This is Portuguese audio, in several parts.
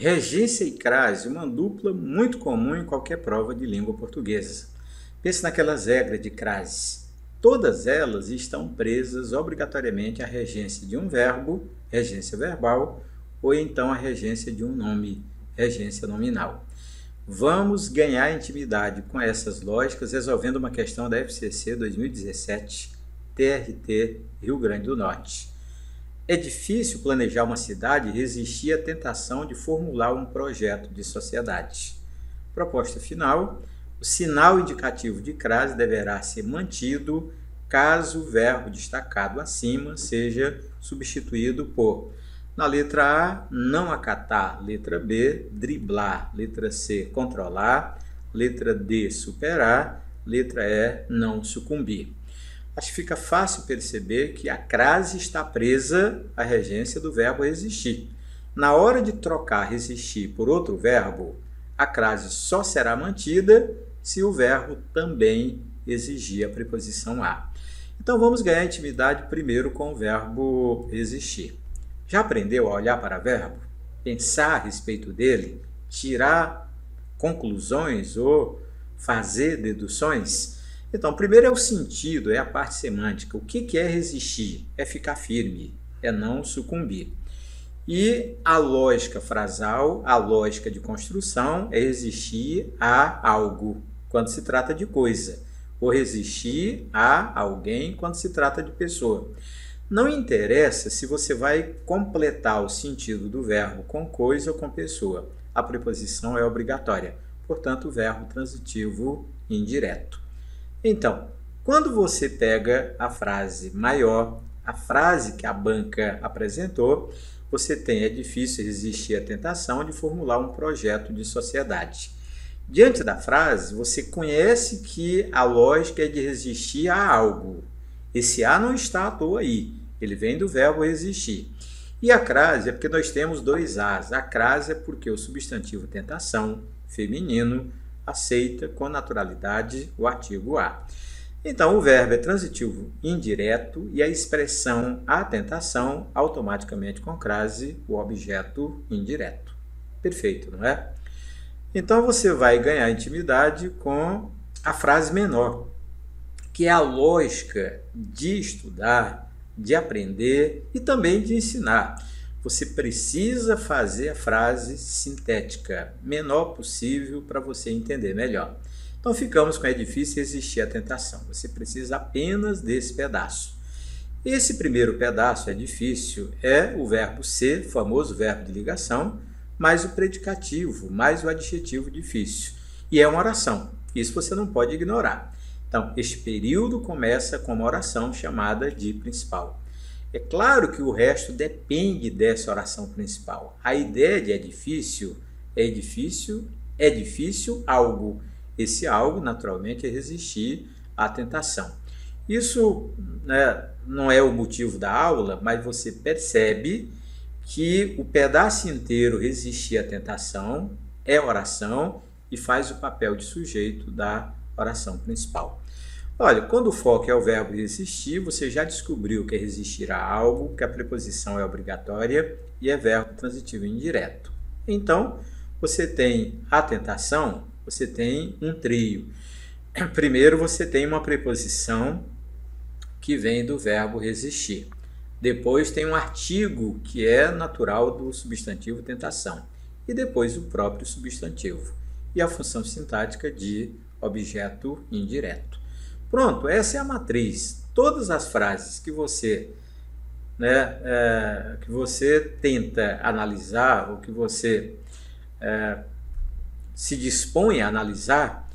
Regência e crase, uma dupla muito comum em qualquer prova de língua portuguesa. Pense naquelas regras de crase. Todas elas estão presas obrigatoriamente à regência de um verbo, regência verbal, ou então à regência de um nome, regência nominal. Vamos ganhar intimidade com essas lógicas resolvendo uma questão da FCC 2017, TRT, Rio Grande do Norte. É difícil planejar uma cidade e resistir à tentação de formular um projeto de sociedade. Proposta final: o sinal indicativo de crase deverá ser mantido caso o verbo destacado acima seja substituído por, na letra A, não acatar, letra B, driblar, letra C, controlar, letra D, superar, letra E, não sucumbir. Acho que fica fácil perceber que a crase está presa à regência do verbo resistir. Na hora de trocar resistir por outro verbo, a crase só será mantida se o verbo também exigir a preposição a. Então vamos ganhar intimidade primeiro com o verbo resistir. Já aprendeu a olhar para o verbo? Pensar a respeito dele? Tirar conclusões ou fazer deduções? Então, primeiro é o sentido, é a parte semântica. O que é resistir? É ficar firme, é não sucumbir. E a lógica frasal, a lógica de construção, é resistir a algo, quando se trata de coisa, ou resistir a alguém quando se trata de pessoa. Não interessa se você vai completar o sentido do verbo com coisa ou com pessoa. A preposição é obrigatória, portanto, o verbo transitivo indireto. Então, quando você pega a frase maior, a frase que a banca apresentou, você tem: é difícil resistir à tentação de formular um projeto de sociedade. Diante da frase, você conhece que a lógica é de resistir a algo. Esse a não está à toa aí, ele vem do verbo resistir. E a crase é porque nós temos dois as. A crase é porque o substantivo tentação, feminino, aceita com naturalidade o artigo a. Então, o verbo é transitivo indireto e a expressão a tentação automaticamente com crase o objeto indireto. Perfeito, não é? Então, você vai ganhar intimidade com a frase menor, que é a lógica de estudar, de aprender e também de ensinar. Você precisa fazer a frase sintética, menor possível, para você entender melhor. Então ficamos com é difícil resistir à tentação. Você precisa apenas desse pedaço. Esse primeiro pedaço, é difícil, é o verbo ser, famoso verbo de ligação, mais o predicativo, mais o adjetivo difícil. E é uma oração. Isso você não pode ignorar. Então, este período começa com uma oração chamada de principal. É claro que o resto depende dessa oração principal. A ideia de é difícil algo. Esse algo, naturalmente, é resistir à tentação. Isso, né, não é o motivo da aula, mas você percebe que o pedaço inteiro resistir à tentação é oração e faz o papel de sujeito da oração principal. Olha, quando o foco é o verbo resistir, você já descobriu que é resistir a algo, que a preposição é obrigatória e é verbo transitivo indireto. Então, você tem a tentação, você tem um trio. Primeiro, você tem uma preposição que vem do verbo resistir. Depois tem um artigo que é natural do substantivo tentação. E depois o próprio substantivo. E a função sintática de objeto indireto. Pronto, essa é a matriz. Todas as frases que você tenta analisar, ou que você se dispõe a analisar,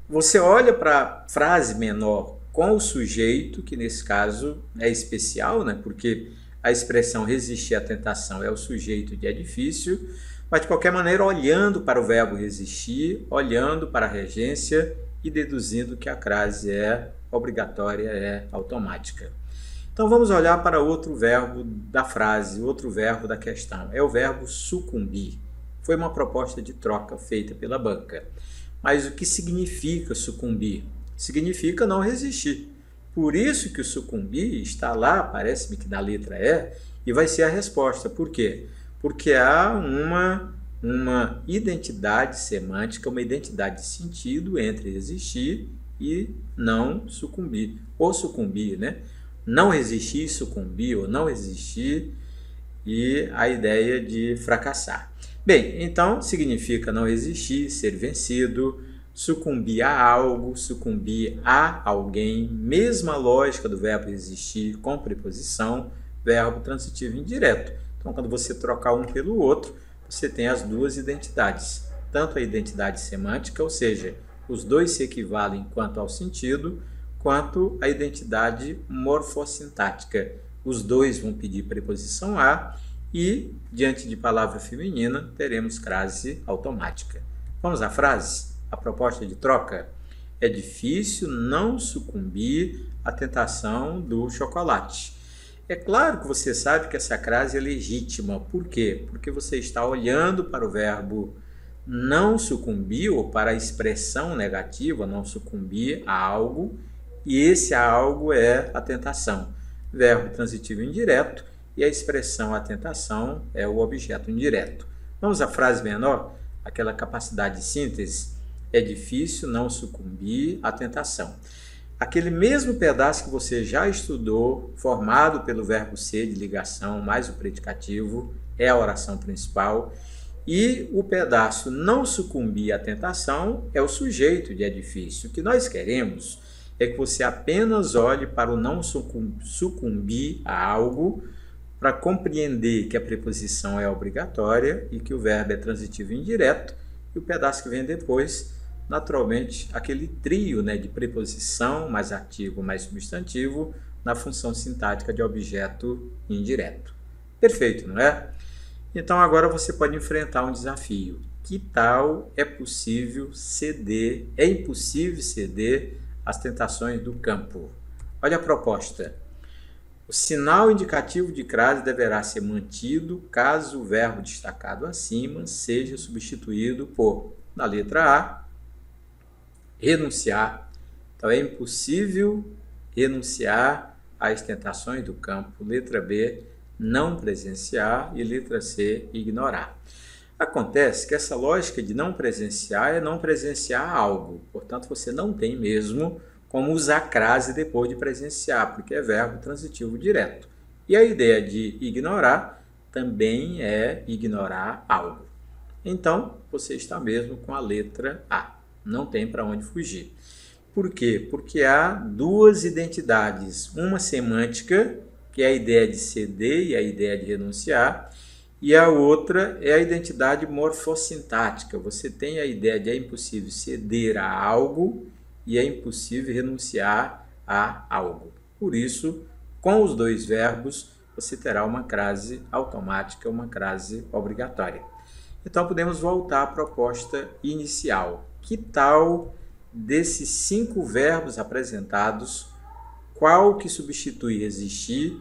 você olha para a frase menor com o sujeito, que nesse caso é especial, né? Porque a expressão resistir à tentação é o sujeito de é difícil, mas de qualquer maneira olhando para o verbo resistir, olhando para a regência e deduzindo que a crase é obrigatória, é automática. Então vamos olhar para outro verbo da frase, outro verbo da questão. É o verbo sucumbir. Foi uma proposta de troca feita pela banca. Mas o que significa sucumbir? Significa não resistir. Por isso que o sucumbir está lá, parece-me que na letra E, e vai ser a resposta. Por quê? Porque há uma uma identidade semântica, uma identidade de sentido entre existir e não sucumbir, ou sucumbir, né? Não resistir, sucumbir, ou não existir, e a ideia de fracassar. Bem, então significa não resistir, ser vencido, sucumbir a algo, sucumbir a alguém, mesma lógica do verbo resistir com preposição, verbo transitivo indireto. Então, quando você trocar um pelo outro, você tem as duas identidades, tanto a identidade semântica, ou seja, os dois se equivalem quanto ao sentido, quanto a identidade morfossintática. Os dois vão pedir preposição a e, diante de palavra feminina, teremos crase automática. Vamos à frase? A proposta de troca? É difícil não sucumbir à tentação do chocolate. É claro que você sabe que essa crase é legítima. Por quê? Porque você está olhando para o verbo não sucumbir, ou para a expressão negativa, não sucumbir a algo, e esse algo é a tentação. Verbo transitivo indireto, e a expressão a tentação é o objeto indireto. Vamos à frase menor? Aquela capacidade de síntese. É difícil não sucumbir à tentação. Aquele mesmo pedaço que você já estudou, formado pelo verbo ser de ligação mais o predicativo, é a oração principal. E o pedaço não sucumbir à tentação é o sujeito de é difícil. O que nós queremos é que você apenas olhe para o não sucumbir a algo, para compreender que a preposição é obrigatória e que o verbo é transitivo indireto, e o pedaço que vem depois, naturalmente, aquele trio, né, de preposição, mais ativo, mais substantivo, na função sintática de objeto indireto. Perfeito, não é? Então agora você pode enfrentar um desafio. Que tal é impossível ceder às tentações do campo? Olha a proposta. O sinal indicativo de crase deverá ser mantido caso o verbo destacado acima seja substituído por, na letra A, renunciar. Então é impossível renunciar às tentações do campo. Letra B, não presenciar, e letra C, ignorar. Acontece que essa lógica de não presenciar é não presenciar algo. Portanto, você não tem mesmo como usar crase depois de presenciar, porque é verbo transitivo direto. E a ideia de ignorar também é ignorar algo. Então, você está mesmo com a letra A. Não tem para onde fugir. Por quê? Porque há duas identidades. Uma semântica, que é a ideia de ceder e a ideia de renunciar, e a outra é a identidade morfossintática. Você tem a ideia de é impossível ceder a algo e é impossível renunciar a algo. Por isso, com os dois verbos, você terá uma crase automática, uma crase obrigatória. Então, podemos voltar à proposta inicial. Que tal desses 5 verbos apresentados, qual que substitui resistir,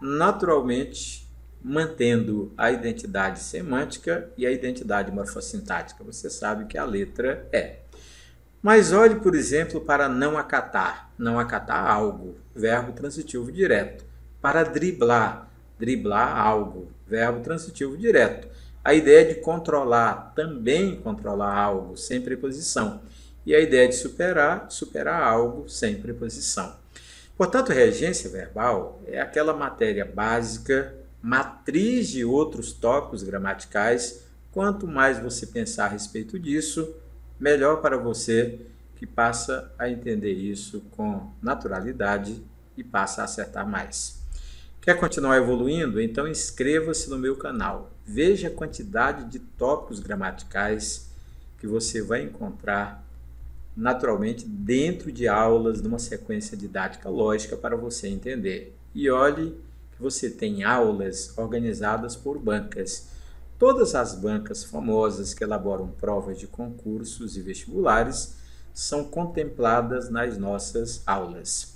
naturalmente mantendo a identidade semântica e a identidade morfossintática? Você sabe que a letra é. Mas olhe, por exemplo, para não acatar algo, verbo transitivo direto. Para driblar algo, verbo transitivo direto. A ideia de controlar, também controlar algo, sem preposição. E a ideia de superar algo, sem preposição. Portanto, regência verbal é aquela matéria básica, matriz de outros tópicos gramaticais. Quanto mais você pensar a respeito disso, melhor para você, que passa a entender isso com naturalidade e passa a acertar mais. Quer continuar evoluindo? Então inscreva-se no meu canal. Veja a quantidade de tópicos gramaticais que você vai encontrar naturalmente dentro de aulas de uma sequência didática lógica para você entender. E olhe que você tem aulas organizadas por bancas. Todas as bancas famosas que elaboram provas de concursos e vestibulares são contempladas nas nossas aulas.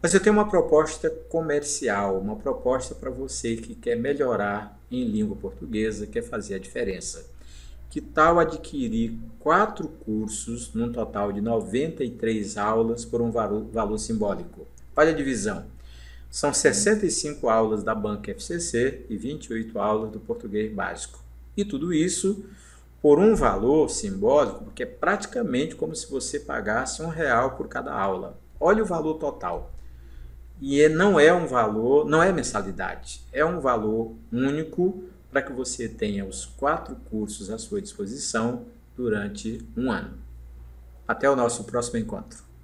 Mas eu tenho uma proposta comercial, uma proposta para você que quer melhorar em língua portuguesa, quer fazer a diferença. Que tal adquirir 4 cursos, num total de 93 aulas, por um valor simbólico? Olha a divisão. São 65 aulas da Banca FCC e 28 aulas do português básico. E tudo isso por um valor simbólico, porque é praticamente como se você pagasse R$ 1 por cada aula. Olha o valor total. E não é um valor, não é mensalidade, é um valor único para que você tenha os 4 cursos à sua disposição durante um ano. Até o nosso próximo encontro.